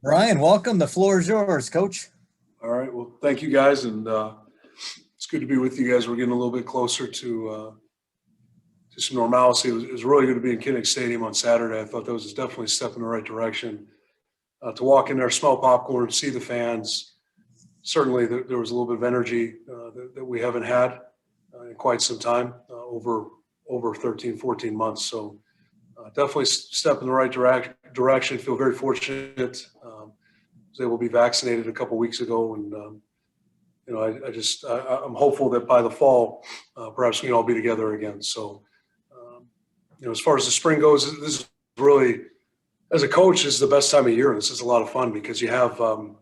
Brian, welcome. The floor is yours, Coach. All right. Well, thank you guys, and it's good to be with you guys. We're getting a little bit closer to some normalcy. It was really good to be in Kinnick Stadium on Saturday. I thought that was definitely a step in the right direction. To walk in there, smell popcorn, see the fans. Certainly, there was a little bit of energy that we haven't had in quite some time, over 13, 14 months. So definitely step in the right direction. Feel very fortunate. Was able to be vaccinated a couple weeks ago, and I'm hopeful that by the fall, perhaps we can all be together again. So, as far as the spring goes, this is really, as a coach, this is the best time of year. This is a lot of fun because you have a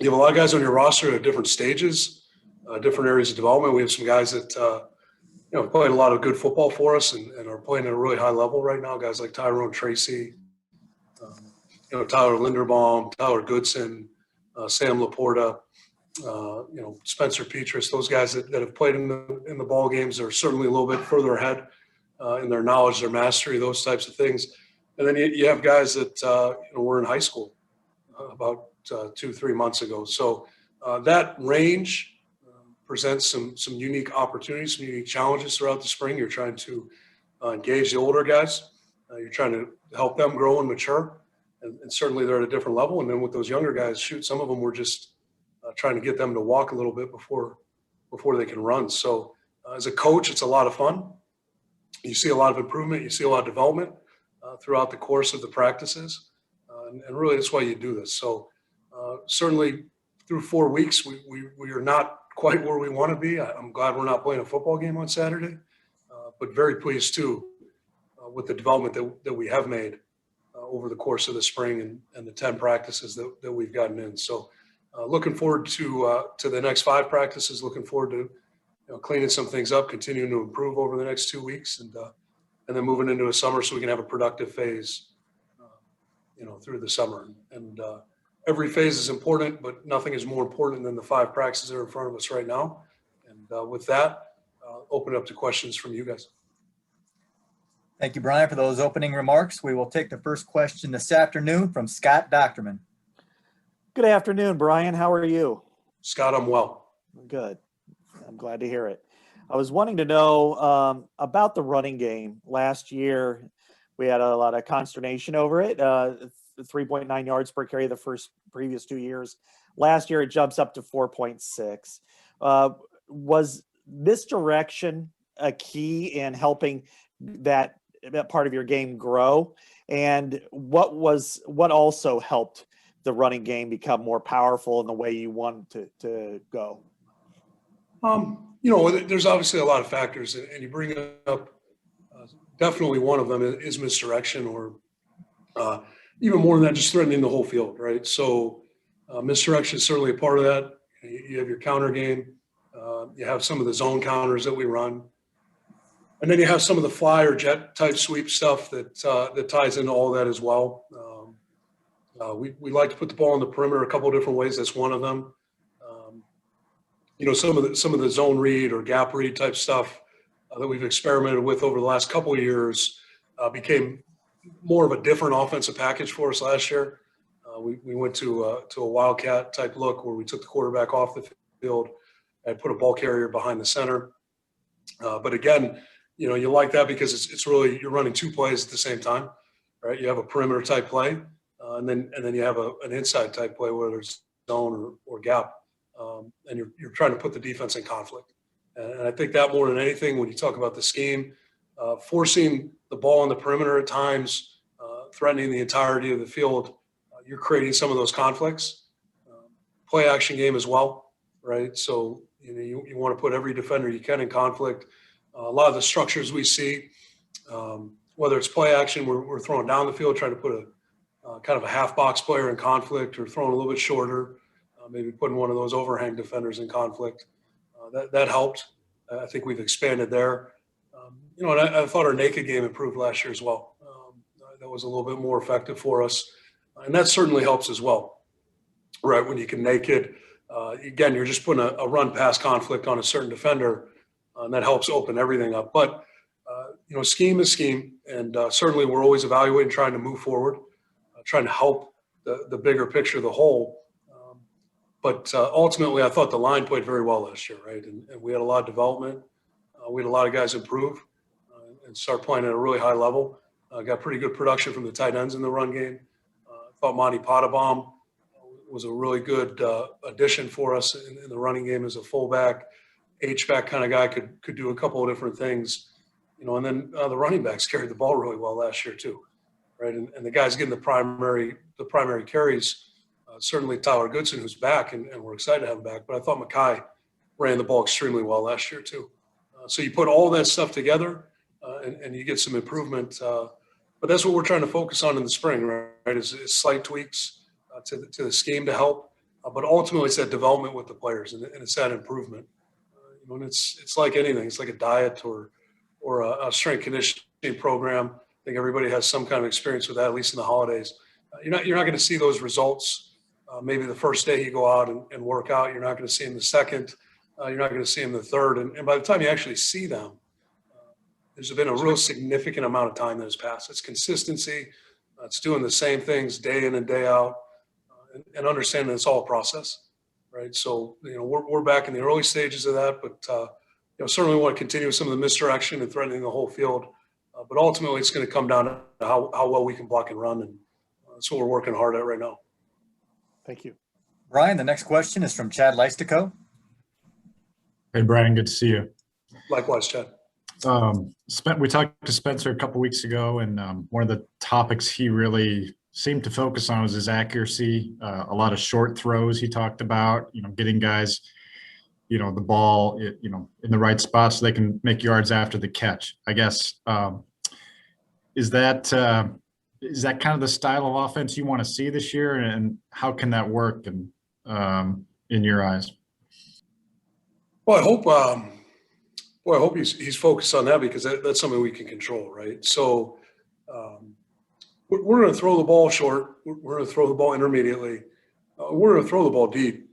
lot of guys on your roster at different stages, different areas of development. We have some guys that played a lot of good football for us and are playing at a really high level right now. Guys like Tyrone Tracy, Tyler Linderbaum, Tyler Goodson, Sam Laporta, Spencer Petras. Those guys that have played in the ball games are certainly a little bit further ahead in their knowledge, their mastery, those types of things. And then you have guys that were in high school about 2-3 months ago. So that range presents some unique opportunities, some unique challenges throughout the spring. You're trying to engage the older guys. You're trying to help them grow and mature. And certainly they're at a different level. And then with those younger guys, some of them were just trying to get them to walk a little bit before they can run. So as a coach, it's a lot of fun. You see a lot of improvement. You see a lot of development throughout the course of the practices. And really, that's why you do this. So certainly through 4 weeks, we are not quite where we want to be. I'm glad we're not playing a football game on Saturday, but very pleased too with the development that we have made over the course of the spring and the 10 practices that we've gotten in. So looking forward to the next 5 practices, looking forward to cleaning some things up, continuing to improve over the next 2 weeks, and then moving into a summer so we can have a productive phase, through the summer. And every phase is important, but nothing is more important than the 5 practices that are in front of us right now. And with that, open it up to questions from you guys. Thank you, Brian, for those opening remarks. We will take the first question this afternoon from Scott Docterman. Good afternoon, Brian. How are you? Scott, I'm well. Good. I'm glad to hear it. I was wanting to know about the running game. Last year, we had a lot of consternation over it. 3.9 yards per carry the previous 2 years. Last year, it jumps up to 4.6. Was this direction a key in helping that part of your game grow? And what also helped the running game become more powerful in the way you want to go? There's obviously a lot of factors, and you bring up definitely one of them is misdirection, or even more than that, just threatening the whole field, right? So misdirection is certainly a part of that. You have your counter game. You have some of the zone counters that we run. And then you have some of the fly or jet type sweep stuff that ties into all that as well. We like to put the ball on the perimeter a couple of different ways. That's one of them. Some of the zone read or gap read type stuff that we've experimented with over the last couple of years became more of a different offensive package for us last year. We went to a wildcat type look where we took the quarterback off the field and put a ball carrier behind the center. But again, you like that because it's really, you're running 2 plays at the same time, right? You have a perimeter type play, and then you have an inside type play, whether it's zone or gap, and you're trying to put the defense in conflict. And I think that more than anything, when you talk about the scheme, forcing the ball on the perimeter at times, threatening the entirety of the field, you're creating some of those conflicts. Play action game as well, right? So you want to put every defender you can in conflict. A lot of the structures we see, whether it's play action, we're throwing down the field, trying to put a kind of a half box player in conflict, or throwing a little bit shorter, maybe putting one of those overhang defenders in conflict. That helped. I think we've expanded there. And I thought our naked game improved last year as well. That was a little bit more effective for us. And that certainly helps as well, right? When you can naked, again, you're just putting a run-pass conflict on a certain defender, and that helps open everything up. But, scheme is scheme, and certainly we're always evaluating, trying to move forward, trying to help the bigger picture of the whole. But ultimately, I thought the line played very well last year, right? And we had a lot of development. We had a lot of guys improve and start playing at a really high level. Got pretty good production from the tight ends in the run game. Thought Monty Pottebaum was a really good addition for us in the running game as a fullback, H-back kind of guy, could do a couple of different things, and then the running backs carried the ball really well last year too, right? And the guys getting the primary carries, certainly Tyler Goodson, who's back, and we're excited to have him back, but I thought Mackay ran the ball extremely well last year too. So you put all that stuff together and you get some improvement, but that's what we're trying to focus on in the spring, right? Is slight tweaks to the scheme to help, but ultimately it's that development with the players and it's that improvement. And it's like anything. It's like a diet or a strength conditioning program. I think everybody has some kind of experience with that, at least in the holidays. You're not going to see those results. Maybe the first day you go out and work out, you're not going to see them the second. You're not going to see them the third. And by the time you actually see them, there's been a real significant amount of time that has passed. It's consistency. It's doing the same things day in and day out, and understanding it's all a process, right? So, we're back in the early stages of that, but, certainly want to continue some of the misdirection and threatening the whole field. But ultimately, it's going to come down to how well we can block and run, and that's what we're working hard at right now. Thank you. Brian, the next question is from Chad Leistico. Hey, Brian, good to see you. Likewise, Chad. We talked to Spencer a couple weeks ago, and one of the topics he really seemed to focus on was his accuracy. A lot of short throws he talked about, getting guys, the ball, in the right spot so they can make yards after the catch. I guess, is that kind of the style of offense you want to see this year, and how can that work in your eyes? Well, I hope he's focused on that, because that's something we can control, right? So we're going to throw the ball short. We're going to throw the ball intermediately. We're going to throw the ball deep.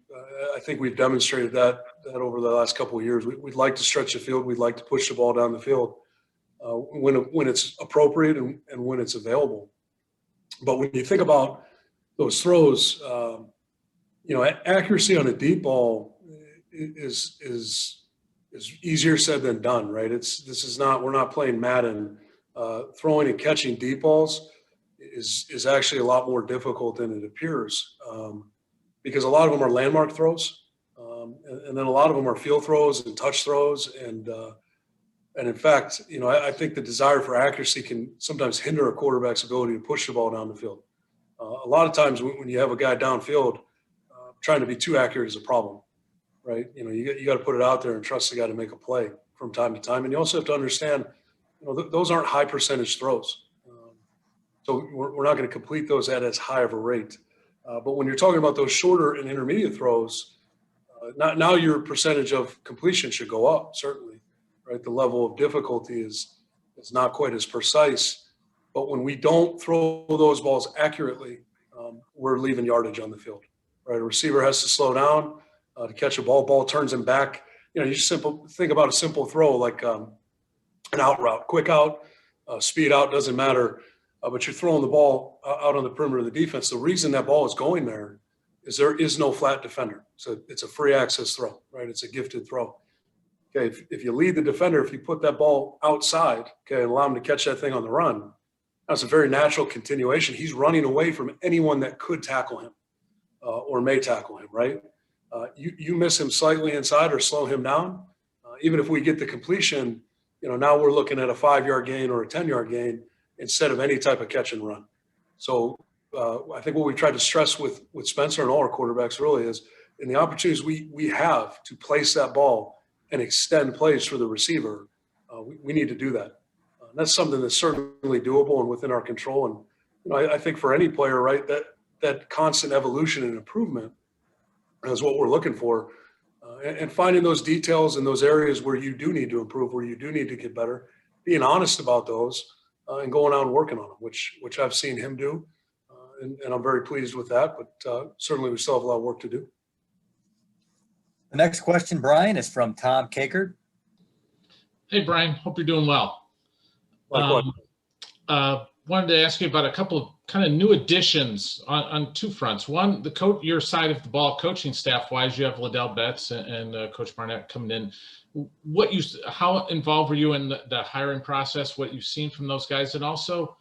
I think we've demonstrated that over the last couple of years. We'd like to stretch the field. We'd like to push the ball down the field when it's appropriate and when it's available. But when you think about those throws, accuracy on a deep ball is easier said than done, right? We're not playing Madden. Throwing and catching deep balls is actually a lot more difficult than it appears, because a lot of them are landmark throws, and then a lot of them are field throws and touch throws, and in fact, I think the desire for accuracy can sometimes hinder a quarterback's ability to push the ball down the field. A lot of times when you have a guy downfield, trying to be too accurate is a problem. Right, you got to put it out there and trust the guy to make a play from time to time, and you also have to understand, those aren't high percentage throws, so we're not going to complete those at as high of a rate. But when you're talking about those shorter and intermediate throws, now your percentage of completion should go up, certainly, right? The level of difficulty is not quite as precise, but when we don't throw those balls accurately, we're leaving yardage on the field, right? A receiver has to slow down to catch a ball turns him back. You just think about a simple throw like an out route, quick out, speed out, doesn't matter. But you're throwing the ball out on the perimeter of the defense. The reason that ball is going there is no flat defender. So it's a free access throw, right? It's a gifted throw. Okay, if you lead the defender, if you put that ball outside, okay, and allow him to catch that thing on the run, that's a very natural continuation. He's running away from anyone that could tackle him or may tackle him, right? You miss him slightly inside or slow him down. Even if we get the completion, now we're looking at a 5-yard gain or a 10-yard gain instead of any type of catch and run. So I think what we tried to stress with Spencer and all our quarterbacks really is, in the opportunities we have to place that ball and extend plays for the receiver, we need to do that. That's something that's certainly doable and within our control. And I think for any player, right, that constant evolution and improvement is what we're looking for, and finding those details in those areas where you do need to improve, where you do need to get better, being honest about those, and going out and working on them, which I've seen him do, and I'm very pleased with that. But certainly we still have a lot of work to do. The next question, Brian, is from Tom Kakert. Hey, Brian. Hope you're doing well. Likewise. Wanted to ask you about a couple of kind of new additions on two fronts. One, your side of the ball, coaching staff wise, you have Liddell Betts and Coach Barnett coming in. How involved were you in the hiring process? What you've seen from those guys, and also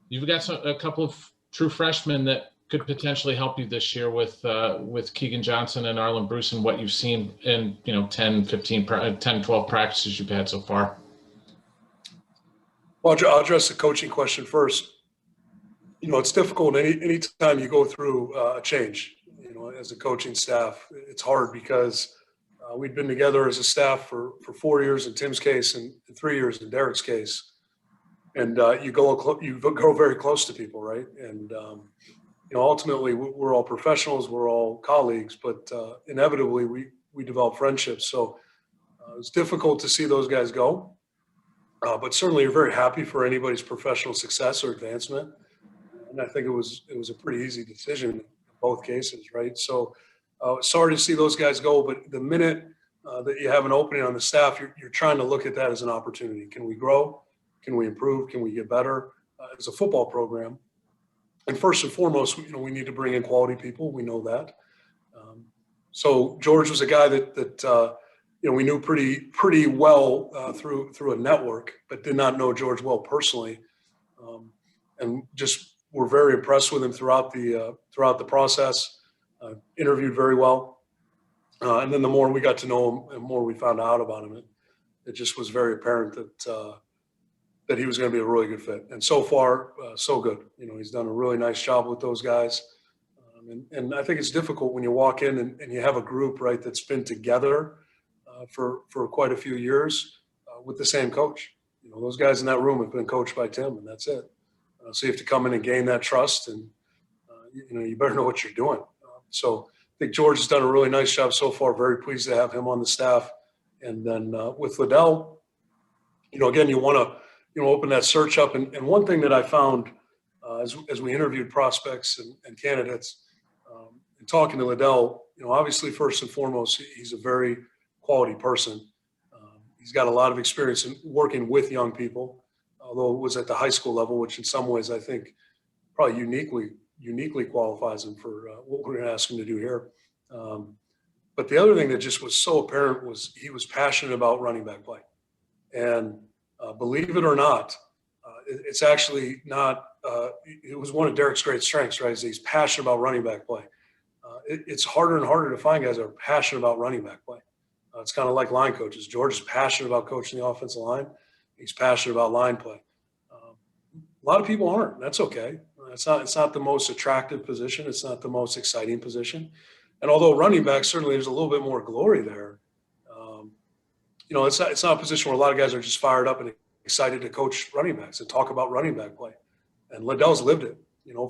you've got a couple of true freshmen that could potentially help you this year with Keegan Johnson and Arlen Bruce, and what you've seen in 10, 12 practices you've had so far. Well, I'll address the coaching question first. It's difficult any time you go through a change, as a coaching staff. It's hard because we'd been together as a staff for 4 years in Tim's case and 3 years in Derek's case. And you go very close to people, right? And, ultimately we're all professionals, we're all colleagues, but inevitably we develop friendships. So it's difficult to see those guys go. But certainly you're very happy for anybody's professional success or advancement. And I think it was a pretty easy decision in both cases, right? So sorry to see those guys go, but the minute that you have an opening on the staff, you're trying to look at that as an opportunity. Can we grow? Can we improve? Can we get better as a football program? And first and foremost, we need to bring in quality people. We know that. So George was a guy that we knew pretty well through a network, but did not know George well personally, and just were very impressed with him throughout the process. Interviewed very well, and then the more we got to know him, and more we found out about him, it just was very apparent that he was going to be a really good fit. And so far, so good. He's done a really nice job with those guys. And I think it's difficult when you walk in and you have a group, right, that's been together for quite a few years with the same coach. Those guys in that room have been coached by Tim, and that's it. So you have to come in and gain that trust, and you better know what you're doing. So I think George has done a really nice job so far. Very pleased to have him on the staff. And then with Liddell, again, you want to open that search up. And one thing that I found as we interviewed prospects and candidates, and talking to Liddell, obviously first and foremost, he's a very quality person. He's got a lot of experience in working with young people, although it was at the high school level, which in some ways I think probably uniquely qualifies him for what we're going to ask him to do here. But the other thing that just was so apparent was he was passionate about running back play. And believe it or not, it's actually not, it was one of Derek's great strengths, right? Is he's passionate about running back play. It's harder and harder to find guys that are passionate about running back play. It's kind of like line coaches. George is passionate about coaching the offensive line. He's passionate about line play. A lot of people aren't. That's okay. It's not the most attractive position. It's not the most exciting position. And although running back, certainly there's a little bit more glory there. It's not a position where a lot of guys are just fired up and excited to coach running backs and talk about running back play. And Liddell's lived it,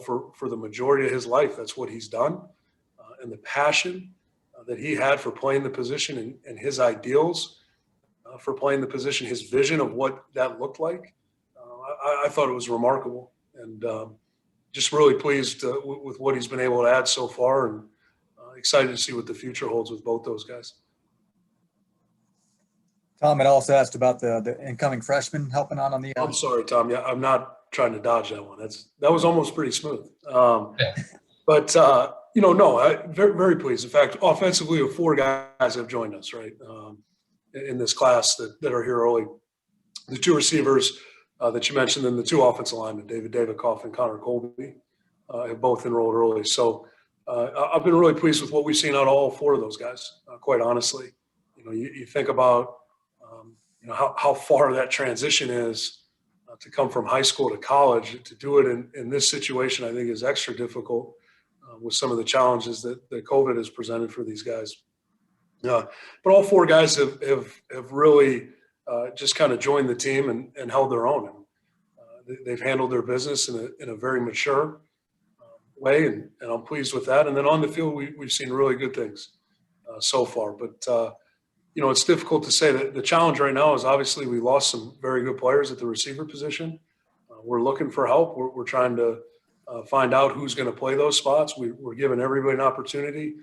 for the majority of his life. That's what he's done. And the passion that he had for playing the position and his ideals for playing the position, his vision of what that looked like, I thought it was remarkable. And just really pleased with what he's been able to add so far, and excited to see what the future holds with both those guys. Tom had also asked about the incoming freshman helping out on the. I'm sorry, Tom. Yeah, I'm not trying to dodge that one. That was almost pretty smooth. But very, very pleased. In fact, offensively, 4 guys have joined us, right, in this class that are here early. The 2 receivers that you mentioned, and the 2 offensive linemen, David Davidoff and Connor Colby, have both enrolled early. So I've been really pleased with what we've seen out of all 4 of those guys. Quite honestly, you think about how far that transition is to come from high school to college. To do it in this situation, I think is extra difficult with some of the challenges that COVID has presented for these guys. But all 4 guys have really just kind of joined the team and held their own. And they've handled their business in a very mature way, and I'm pleased with that. And then on the field, we've seen really good things so far. But it's difficult to say. That the challenge right now is obviously we lost some very good players at the receiver position. We're looking for help. We're trying to find out who's going to play those spots. We're giving everybody an opportunity.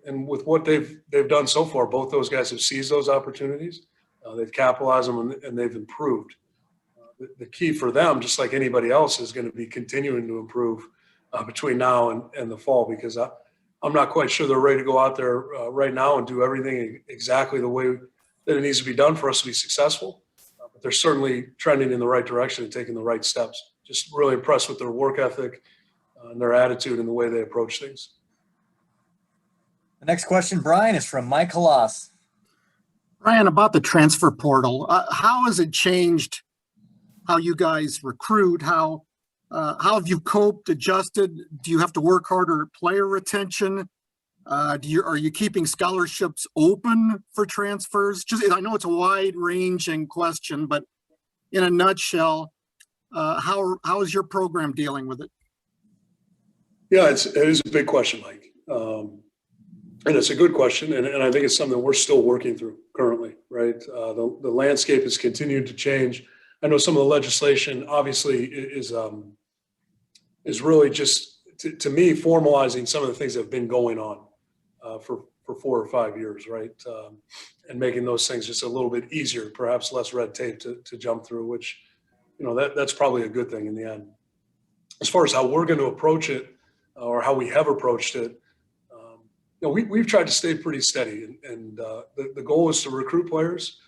And with what they've done so far, both those guys have seized those opportunities. They've capitalized them, and they've improved. the key for them, just like anybody else, is going to be continuing to improve between now and the fall, because I'm not quite sure they're ready to go out there right now and do everything exactly the way that it needs to be done for us to be successful. But they're certainly trending in the right direction and taking the right steps. Just really impressed with their work ethic and their attitude and the way they approach things. The next question, Brian, is from Mike Halas. Brian, about the transfer portal, how has it changed how you guys recruit? How have you coped, adjusted? Do you have to work harder at player retention? Are you keeping scholarships open for transfers? I know it's a wide-ranging question, but in a nutshell, how is your program dealing with it? Yeah, it is a big question, Mike. And it's a good question, and I think it's something we're still working through currently, right? The landscape has continued to change. I know some of the legislation obviously is really just, to me, formalizing some of the things that have been going on for 4 or 5 years, right? And making those things just a little bit easier, perhaps less red tape to jump through, which, that's probably a good thing in the end. As far as how we're going to approach it, or how we have approached it, we've tried to stay pretty steady, and the goal is to recruit players.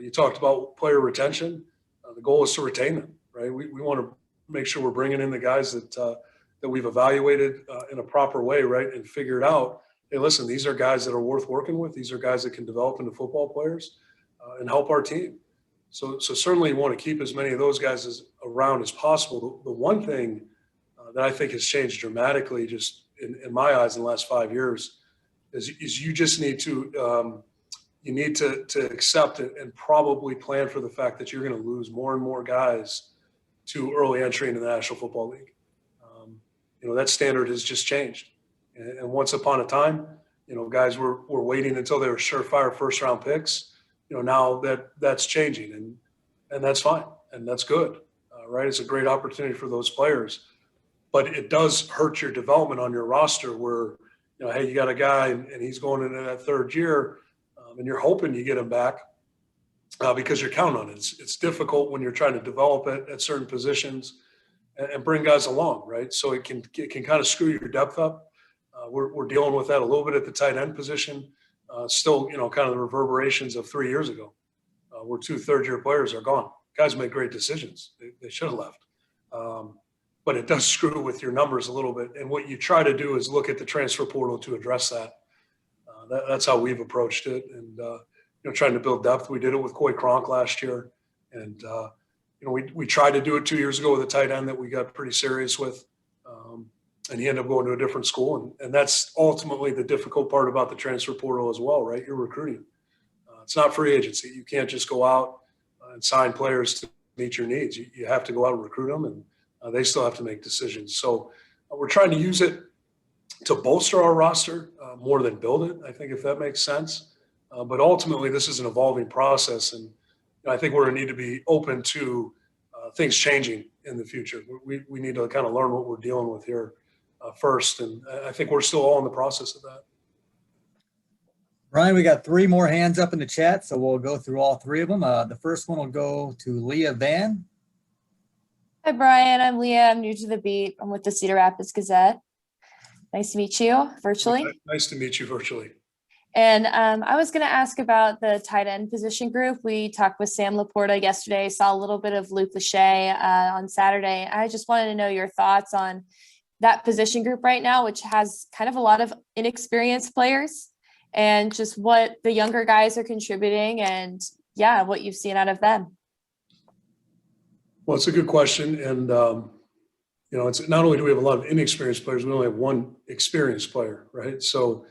You talked about player retention. The goal is to retain them, right? We want to make sure we're bringing in the guys that we've evaluated in a proper way, right, and figured out, hey, listen, these are guys that are worth working with. These are guys that can develop into football players and help our team. So certainly you want to keep as many of those guys around as possible. The one thing that I think has changed dramatically, just in my eyes, in the last 5 years, is you just need to accept it and probably plan for the fact that you're going to lose more and more guys to early entry into the National Football League. That standard has just changed. And once upon a time, guys were waiting until they were surefire first round picks. Now that's changing, and that's fine, and that's good, right? It's a great opportunity for those players, but it does hurt your development on your roster where, hey, you got a guy and he's going into that third year, and you're hoping you get him back because you're counting on it. It's difficult when you're trying to develop it at certain positions and bring guys along, right? So it can kind of screw your depth up. We're dealing with that a little bit at the tight end position. Still, kind of the reverberations of 3 years ago, where 2 third-year players are gone. Guys make great decisions. They should have left. But it does screw with your numbers a little bit. And what you try to do is look at the transfer portal to address that. That's how we've approached it. And, trying to build depth. We did it with Coy Cronk last year. And, we tried to do it 2 years ago with a tight end that we got pretty serious with. And he ended up going to a different school. And that's ultimately the difficult part about the transfer portal as well, right? You're recruiting. It's not free agency. You can't just go out and sign players to meet your needs. You have to go out and recruit them, and they still have to make decisions. So we're trying to use it to bolster our roster more than build it, I think, if that makes sense. But ultimately, this is an evolving process, and I think we're going to need to be open to things changing in the future. We need to kind of learn what we're dealing with here first, and I think we're still all in the process of that. Brian, we got 3 more hands up in the chat, so we'll go through all 3 of them. The first one will go to Leah Van. Hi, Brian. I'm Leah. I'm new to the beat. I'm with the Cedar Rapids Gazette. Nice to meet you virtually. Nice to meet you virtually. And I was going to ask about the tight end position group. We talked with Sam Laporta yesterday, saw a little bit of Luke Lachey on Saturday. I just wanted to know your thoughts on that position group right now, which has kind of a lot of inexperienced players, and just what the younger guys are contributing and, yeah, what you've seen out of them. Well, it's a good question. And, it's not only do we have a lot of inexperienced players, we only have one experienced player, right? So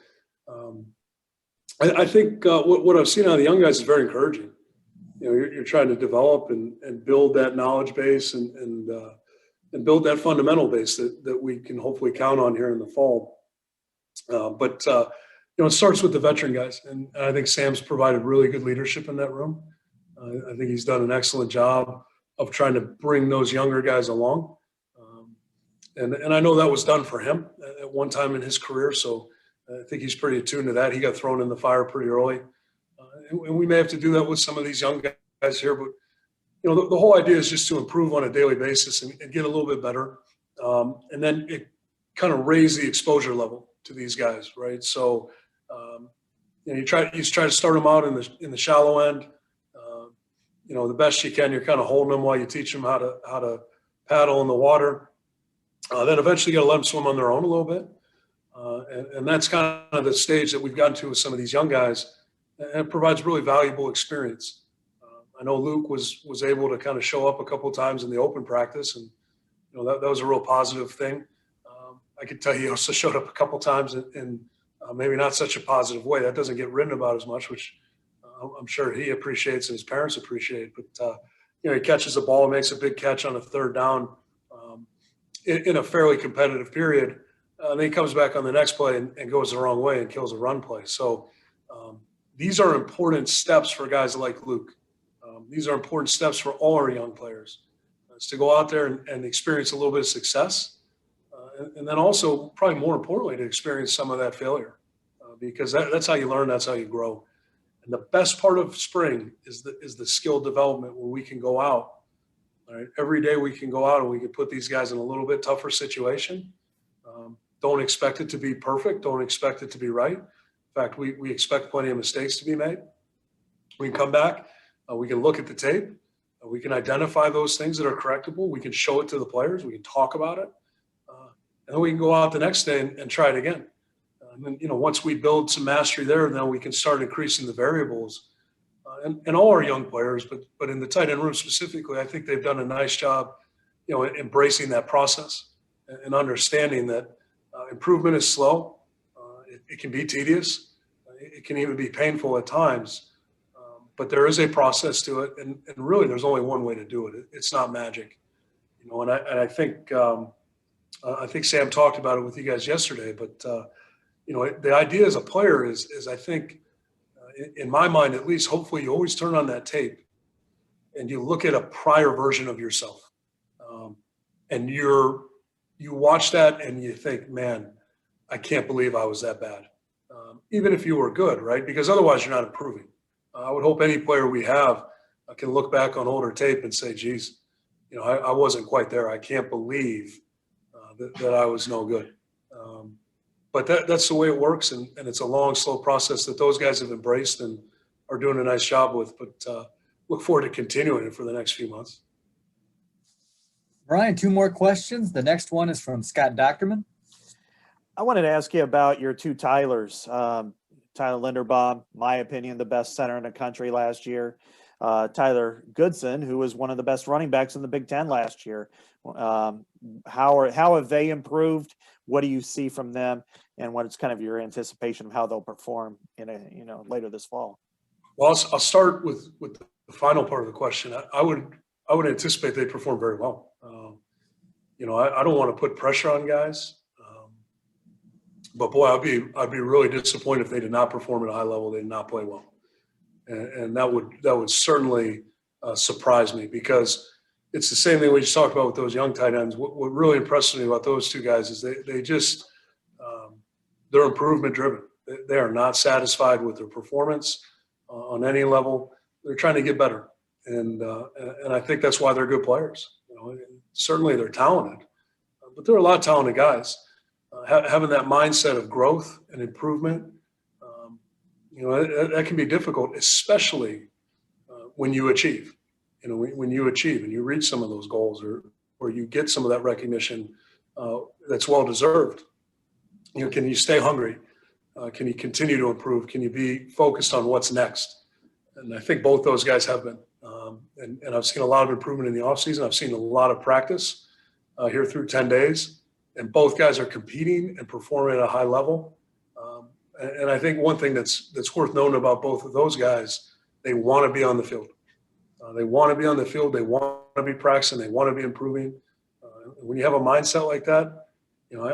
I think what I've seen out of the young guys is very encouraging. You're trying to develop and build that knowledge base and build that fundamental base that we can hopefully count on here in the fall. But it starts with the veteran guys. And I think Sam's provided really good leadership in that room. I think he's done an excellent job of trying to bring those younger guys along. And I know that was done for him at one time in his career. So I think he's pretty attuned to that. He got thrown in the fire pretty early. And we may have to do that with some of these young guys here. But, the whole idea is just to improve on a daily basis and get a little bit better. And then it kind of raise the exposure level to these guys, right? So, you try to start them out in the shallow end. The best you can, you're kind of holding them while you teach them how to paddle in the water. Then eventually you got to let them swim on their own a little bit. And that's kind of the stage that we've gotten to with some of these young guys, and it provides really valuable experience. I know Luke was able to kind of show up a couple of times in the open practice, and that was a real positive thing. I could tell he also showed up a couple of times in maybe not such a positive way. That doesn't get written about as much, which I'm sure he appreciates and his parents appreciate. But he catches the ball, makes a big catch on a third down in a fairly competitive period. Then he comes back on the next play and goes the wrong way and kills a run play. So these are important steps for guys like Luke. These are important steps for all our young players. It's to go out there and experience a little bit of success. And then also, probably more importantly, to experience some of that failure, because that's how you learn, that's how you grow. And the best part of spring is the skill development, where we can go out. All right, every day we can go out and we can put these guys in a little bit tougher situation. Don't expect it to be perfect. Don't expect it to be right. In fact, we expect plenty of mistakes to be made. We can come back. We can look at the tape. We can identify those things that are correctable. We can show it to the players. We can talk about it. And then we can go out the next day and try it again. And then, once we build some mastery there, then we can start increasing the variables. And all our young players, but in the tight end room specifically, I think they've done a nice job, embracing that process and understanding that improvement is slow. It can be tedious. It can even be painful at times. But there is a process to it, and really, there's only one way to do it. It's not magic, And I think Sam talked about it with you guys yesterday. But the idea as a player is I think, in my mind at least, hopefully you always turn on that tape and you look at a prior version of yourself, and you watch that and you think, man, I can't believe I was that bad, even if you were good, right? Because otherwise you're not improving. I would hope any player we have can look back on older tape and say, geez, I wasn't quite there. I can't believe that I was no good. But that's the way it works, and it's a long, slow process that those guys have embraced and are doing a nice job with. But look forward to continuing it for the next few months. Brian, 2 more questions. The next one is from Scott Docterman. I wanted to ask you about your 2 Tylers. Tyler Linderbaum, my opinion, the best center in the country last year. Tyler Goodson, who was one of the best running backs in the Big Ten last year. How have they improved? What do you see from them, and what is kind of your anticipation of how they'll perform later this fall? Well, I'll start with the final part of the question. I would anticipate they perform very well. I don't want to put pressure on guys. But boy, I'd be really disappointed if they did not perform at a high level. They did not play well, and that would certainly surprise me, because it's the same thing we just talked about with those young tight ends. What really impresses me about those 2 guys is they just they're improvement driven. They are not satisfied with their performance on any level. They're trying to get better, and I think that's why they're good players. Certainly they're talented, but there are a lot of talented guys. Having that mindset of growth and improvement, that can be difficult, especially when you achieve. When you achieve and you reach some of those goals, or you get some of that recognition that's well deserved. Can you stay hungry? Can you continue to improve? Can you be focused on what's next? And I think both those guys have been. And I've seen a lot of improvement in the offseason. I've seen a lot of practice here through 10 days. And both guys are competing and performing at a high level. And I think one thing that's worth knowing about both of those guys, they want to be on the field. They want to be on the field. They want to be practicing. They want to be improving. When you have a mindset like that,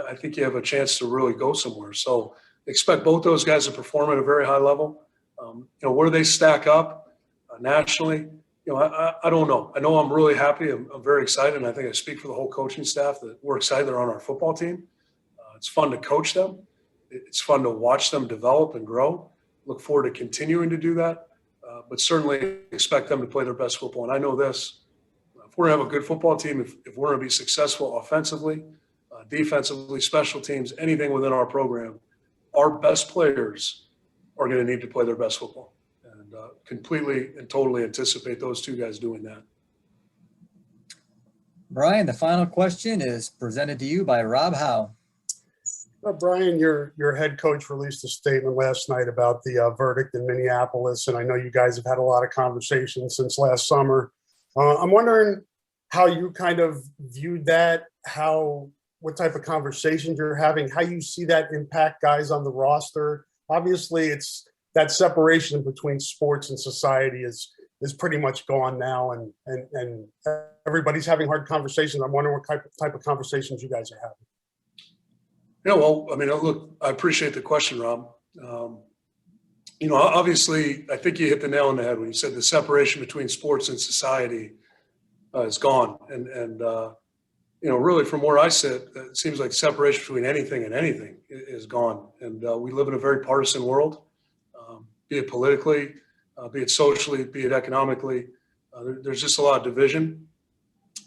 I think you have a chance to really go somewhere. So expect both those guys to perform at a very high level. Where they stack up nationally, I don't know. I know I'm really happy. I'm very excited, and I think I speak for the whole coaching staff that we're excited they're on our football team. It's fun to coach them. It's fun to watch them develop and grow. Look forward to continuing to do that, but certainly expect them to play their best football. And I know this, if we're going to have a good football team, if we're going to be successful offensively, defensively, special teams, anything within our program, our best players are going to need to play their best football. And completely and totally anticipate those two guys doing that. Brian, the final question is presented to you by Rob Howe. Brian, your head coach released a statement last night about the verdict in Minneapolis, and I know you guys have had a lot of conversations since last summer. I'm wondering how you kind of viewed that, what type of conversations you're having, how you see that impact guys on the roster. Obviously, it's that separation between sports and society is pretty much gone now, and everybody's having hard conversations. I'm wondering what type of conversations you guys are having. Yeah, well, I mean, look, I appreciate the question, Rob. Obviously, I think you hit the nail on the head when you said the separation between sports and society is gone. And really from where I sit, it seems like separation between anything and anything is gone. And we live in a very partisan world, be it politically, be it socially, be it economically. There's just a lot of division.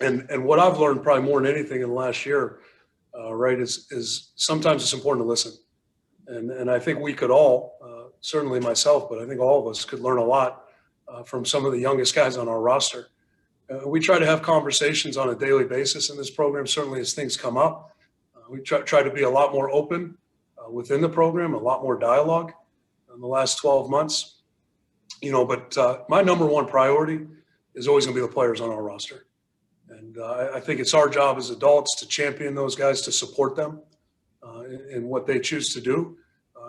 And what I've learned probably more than anything in the last year, is sometimes it's important to listen. And I think we could all, certainly myself, but I think all of us could learn a lot from some of the youngest guys on our roster. We try to have conversations on a daily basis in this program, certainly as things come up. We try to be a lot more open within the program, a lot more dialogue in the last 12 months. But my number one priority is always going to be the players on our roster. And I think it's our job as adults to champion those guys, to support them in what they choose to do,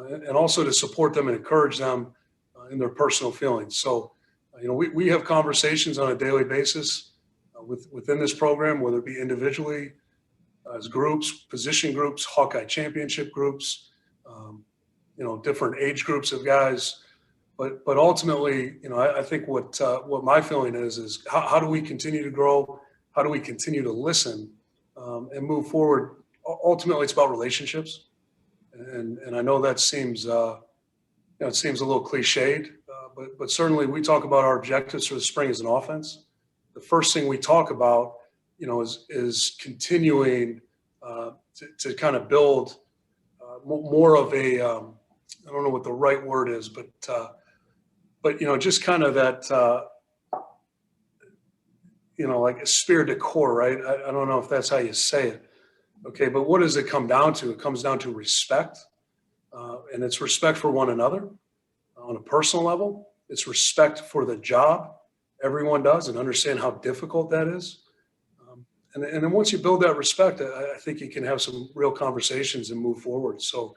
and also to support them and encourage them in their personal feelings. So, we have conversations on a daily basis within this program, whether it be individually, as groups, position groups, Hawkeye championship groups, different age groups of guys. But ultimately, I think what my feeling is how do we continue to grow? How do we continue to listen and move forward? Ultimately, it's about relationships, and I know that seems it seems a little cliched, but certainly we talk about our objectives for the spring as an offense. The first thing we talk about, is continuing to kind of build more of a I don't know what the right word is, but just kind of that. Like a spirit de corps, right? I don't know if that's how you say it. Okay, but what does it come down to? It comes down to respect, and it's respect for one another on a personal level. It's respect for the job everyone does and understand how difficult that is. And then once you build that respect, I think you can have some real conversations and move forward. So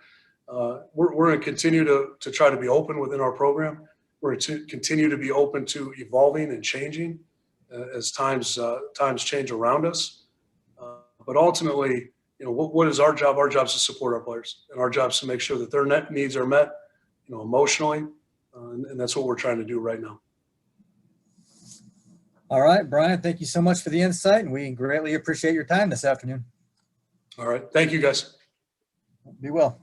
we're going to continue to try to be open within our program. We're going to continue to be open to evolving and changing as times change around us. But ultimately, what is our job? Our job is to support our players, and our job is to make sure that their needs are met, emotionally. And that's what we're trying to do right now. All right, Brian, thank you so much for the insight, and we greatly appreciate your time this afternoon. All right. Thank you, guys. Be well.